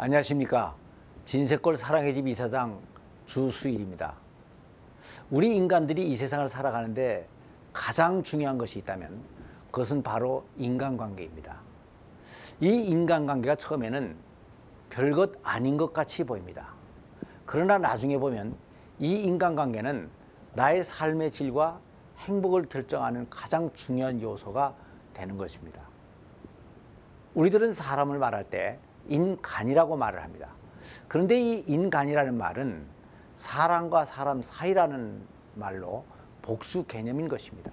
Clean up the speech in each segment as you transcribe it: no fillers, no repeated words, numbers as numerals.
안녕하십니까. 진세골 사랑의 집 이사장 주수일입니다. 우리 인간들이 이 세상을 살아가는데 가장 중요한 것이 있다면 그것은 바로 인간관계입니다. 이 인간관계가 처음에는 별것 아닌 것 같이 보입니다. 그러나 나중에 보면 이 인간관계는 나의 삶의 질과 행복을 결정하는 가장 중요한 요소가 되는 것입니다. 우리들은 사람을 말할 때 인간이라고 말을 합니다. 그런데 이 인간이라는 말은 사람과 사람 사이라는 말로 복수 개념인 것입니다.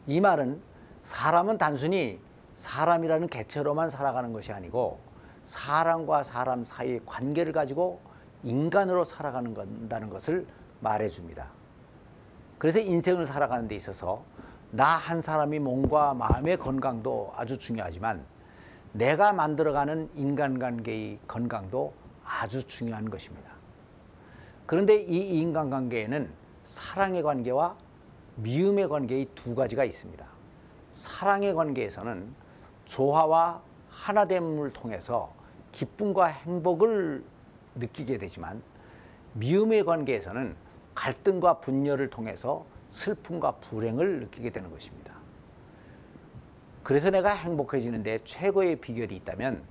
이 말은 사람은 단순히 사람이라는 개체로만 살아가는 것이 아니고 사람과 사람 사이의 관계를 가지고 인간으로 살아가는 건다는 것을 말해줍니다. 그래서 인생을 살아가는 데 있어서 나 한 사람이 몸과 마음의 건강도 아주 중요하지만 내가 만들어가는 인간관계의 건강도 아주 중요한 것입니다. 그런데 이 인간관계에는 사랑의 관계와 미움의 관계의 두 가지가 있습니다. 사랑의 관계에서는 조화와 하나됨을 통해서 기쁨과 행복을 느끼게 되지만 미움의 관계에서는 갈등과 분열을 통해서 슬픔과 불행을 느끼게 되는 것입니다. 그래서 내가 행복해지는데 최고의 비결이 있다면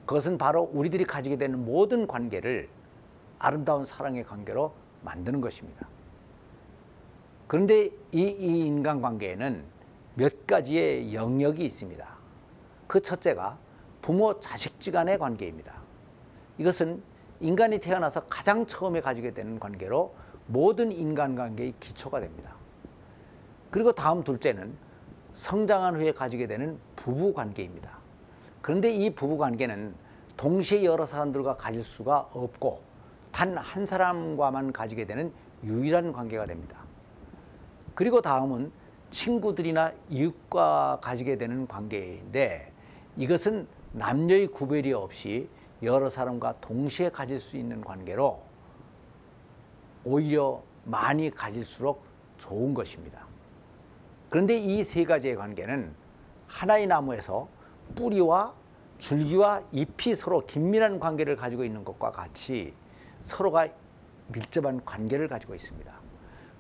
그것은 바로 우리들이 가지게 되는 모든 관계를 아름다운 사랑의 관계로 만드는 것입니다. 그런데 이 인간관계에는 몇 가지의 영역이 있습니다. 그 첫째가 부모-자식지간의 관계입니다. 이것은 인간이 태어나서 가장 처음에 가지게 되는 관계로 모든 인간관계의 기초가 됩니다. 그리고 다음 둘째는 성장한 후에 가지게 되는 부부관계입니다. 그런데 이 부부관계는 동시에 여러 사람들과 가질 수가 없고 단 한 사람과만 가지게 되는 유일한 관계가 됩니다. 그리고 다음은 친구들이나 이웃과 가지게 되는 관계인데 이것은 남녀의 구별이 없이 여러 사람과 동시에 가질 수 있는 관계로 오히려 많이 가질수록 좋은 것입니다. 그런데 이 세 가지의 관계는 하나의 나무에서 뿌리와 줄기와 잎이 서로 긴밀한 관계를 가지고 있는 것과 같이 서로가 밀접한 관계를 가지고 있습니다.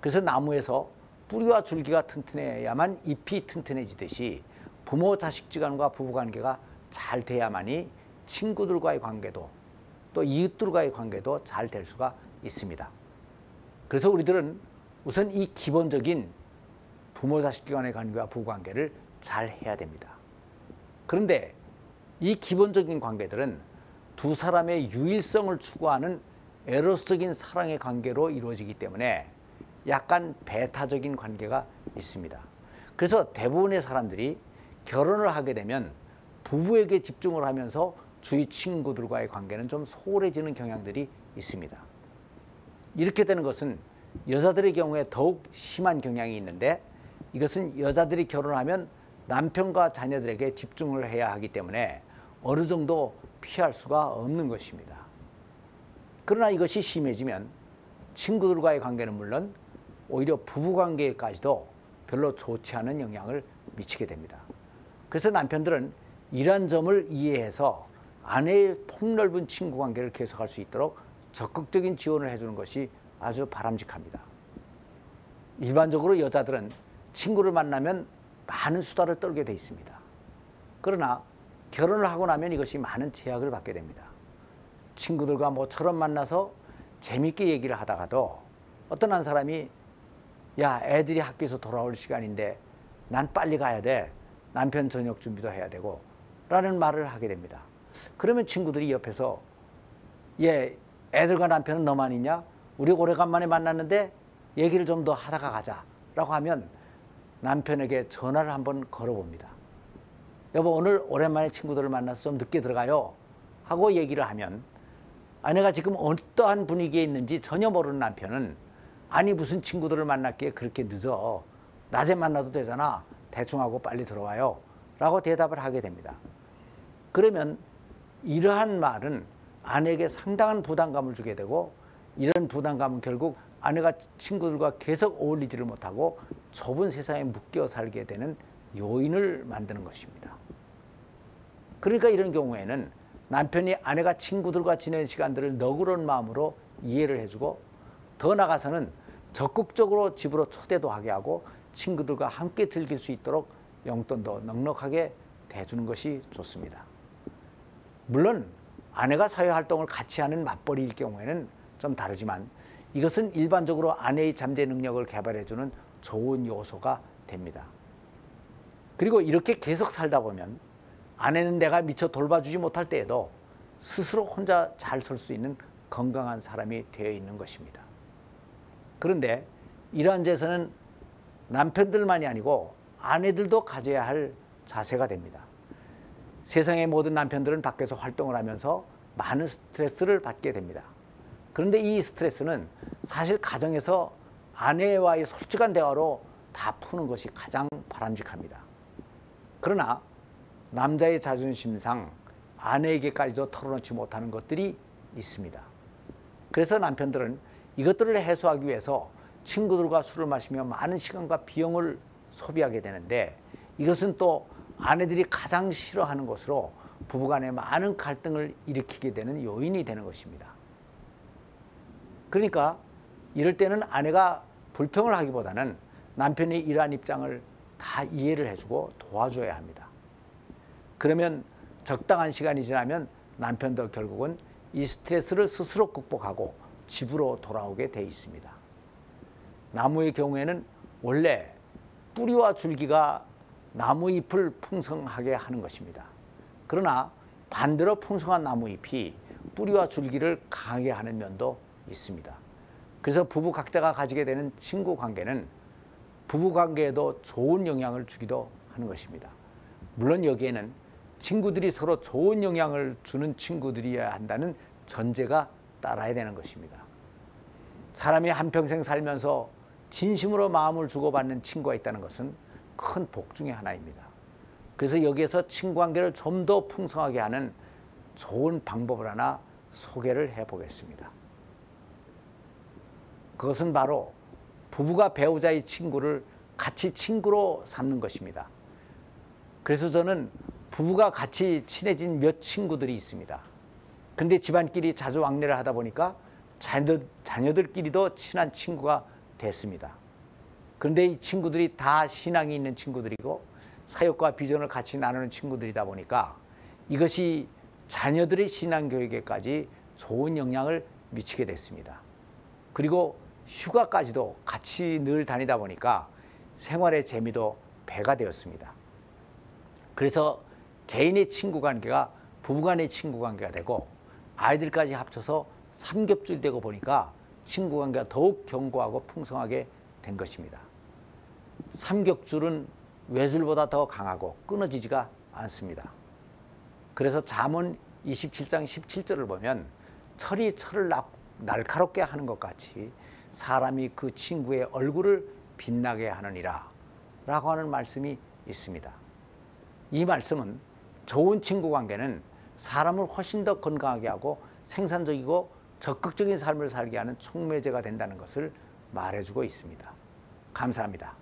그래서 나무에서 뿌리와 줄기가 튼튼해야만 잎이 튼튼해지듯이 부모-자식지간과 부부관계가 잘 돼야만이 친구들과의 관계도 또 이웃들과의 관계도 잘 될 수가 있습니다. 그래서 우리들은 우선 이 기본적인 부모-자식간의 관계와 부부관계를 잘 해야 됩니다. 그런데 이 기본적인 관계들은 두 사람의 유일성을 추구하는 에로스적인 사랑의 관계로 이루어지기 때문에 약간 배타적인 관계가 있습니다. 그래서 대부분의 사람들이 결혼을 하게 되면 부부에게 집중을 하면서 주위 친구들과의 관계는 좀 소홀해지는 경향들이 있습니다. 이렇게 되는 것은 여자들의 경우에 더욱 심한 경향이 있는데 이것은 여자들이 결혼하면 남편과 자녀들에게 집중을 해야 하기 때문에 어느 정도 피할 수가 없는 것입니다. 그러나 이것이 심해지면 친구들과의 관계는 물론 오히려 부부관계까지도 별로 좋지 않은 영향을 미치게 됩니다. 그래서 남편들은 이러한 점을 이해해서 아내의 폭넓은 친구관계를 계속할 수 있도록 적극적인 지원을 해주는 것이 아주 바람직합니다. 일반적으로 여자들은 친구를 만나면 많은 수다를 떨게 돼 있습니다. 그러나 결혼을 하고 나면 이것이 많은 제약을 받게 됩니다. 친구들과 모처럼 만나서 재밌게 얘기를 하다가도 어떤 한 사람이 야, 애들이 학교에서 돌아올 시간인데 난 빨리 가야 돼. 남편 저녁 준비도 해야 되고 라는 말을 하게 됩니다. 그러면 친구들이 옆에서 얘, 애들과 남편은 너만 있냐? 우리 오래간만에 만났는데 얘기를 좀 더 하다가 가자 라고 하면 남편에게 전화를 한번 걸어봅니다. 여보, 오늘 오랜만에 친구들을 만나서 좀 늦게 들어가요 하고 얘기를 하면 아내가 지금 어떠한 분위기에 있는지 전혀 모르는 남편은 아니 무슨 친구들을 만났기에 그렇게 늦어, 낮에 만나도 되잖아, 대충 하고 빨리 들어와요 라고 대답을 하게 됩니다. 그러면 이러한 말은 아내에게 상당한 부담감을 주게 되고 이런 부담감은 결국 아내가 친구들과 계속 어울리지를 못하고 좁은 세상에 묶여 살게 되는 요인을 만드는 것입니다. 그러니까 이런 경우에는 남편이 아내가 친구들과 지내는 시간들을 너그러운 마음으로 이해를 해주고 더 나아가서는 적극적으로 집으로 초대도 하게 하고 친구들과 함께 즐길 수 있도록 용돈도 넉넉하게 대주는 것이 좋습니다. 물론 아내가 사회활동을 같이 하는 맞벌이일 경우에는 좀 다르지만 이것은 일반적으로 아내의 잠재 능력을 개발해주는 좋은 요소가 됩니다. 그리고 이렇게 계속 살다 보면 아내는 내가 미처 돌봐주지 못할 때에도 스스로 혼자 잘 설 수 있는 건강한 사람이 되어 있는 것입니다. 그런데 이러한 제서는 남편들만이 아니고 아내들도 가져야 할 자세가 됩니다. 세상의 모든 남편들은 밖에서 활동을 하면서 많은 스트레스를 받게 됩니다. 그런데 이 스트레스는 사실 가정에서 아내와의 솔직한 대화로 다 푸는 것이 가장 바람직합니다. 그러나 남자의 자존심상 아내에게까지도 털어놓지 못하는 것들이 있습니다. 그래서 남편들은 이것들을 해소하기 위해서 친구들과 술을 마시며 많은 시간과 비용을 소비하게 되는데 이것은 또 아내들이 가장 싫어하는 것으로 부부간에 많은 갈등을 일으키게 되는 요인이 되는 것입니다. 그러니까 이럴 때는 아내가 불평을 하기보다는 남편이 이러한 입장을 다 이해를 해주고 도와줘야 합니다. 그러면 적당한 시간이 지나면 남편도 결국은 이 스트레스를 스스로 극복하고 집으로 돌아오게 돼 있습니다. 나무의 경우에는 원래 뿌리와 줄기가 나무 잎을 풍성하게 하는 것입니다. 그러나 반대로 풍성한 나무 잎이 뿌리와 줄기를 강하게 하는 면도 있습니다. 그래서 부부 각자가 가지게 되는 친구 관계는 부부 관계에도 좋은 영향을 주기도 하는 것입니다. 물론 여기에는 친구들이 서로 좋은 영향을 주는 친구들이어야 한다는 전제가 따라야 되는 것입니다. 사람이 한평생 살면서 진심으로 마음을 주고받는 친구가 있다는 것은 큰 복 중의 하나입니다. 그래서 여기에서 친구 관계를 좀 더 풍성하게 하는 좋은 방법을 하나 소개를 해보겠습니다. 그것은 바로 부부가 배우자의 친구를 같이 친구로 삼는 것입니다. 그래서 저는 부부가 같이 친해진 몇 친구들이 있습니다. 근데 집안끼리 자주 왕래를 하다 보니까 자녀들끼리도 친한 친구가 됐습니다. 그런데 이 친구들이 다 신앙이 있는 친구들이고 사역과 비전을 같이 나누는 친구들이다 보니까 이것이 자녀들의 신앙교육에까지 좋은 영향을 미치게 됐습니다. 그리고 휴가까지도 같이 늘 다니다 보니까 생활의 재미도 배가 되었습니다. 그래서 개인의 친구 관계가 부부간의 친구 관계가 되고 아이들까지 합쳐서 삼겹줄이 되고 보니까 친구 관계가 더욱 견고하고 풍성하게 된 것입니다. 삼겹줄은 외줄보다 더 강하고 끊어지지가 않습니다. 그래서 잠언 27장 17절을 보면 철이 철을 날카롭게 하는 것 같이 사람이 그 친구의 얼굴을 빛나게 하느니라 라고 하는 말씀이 있습니다. 이 말씀은 좋은 친구 관계는 사람을 훨씬 더 건강하게 하고 생산적이고 적극적인 삶을 살게 하는 촉매제가 된다는 것을 말해주고 있습니다. 감사합니다.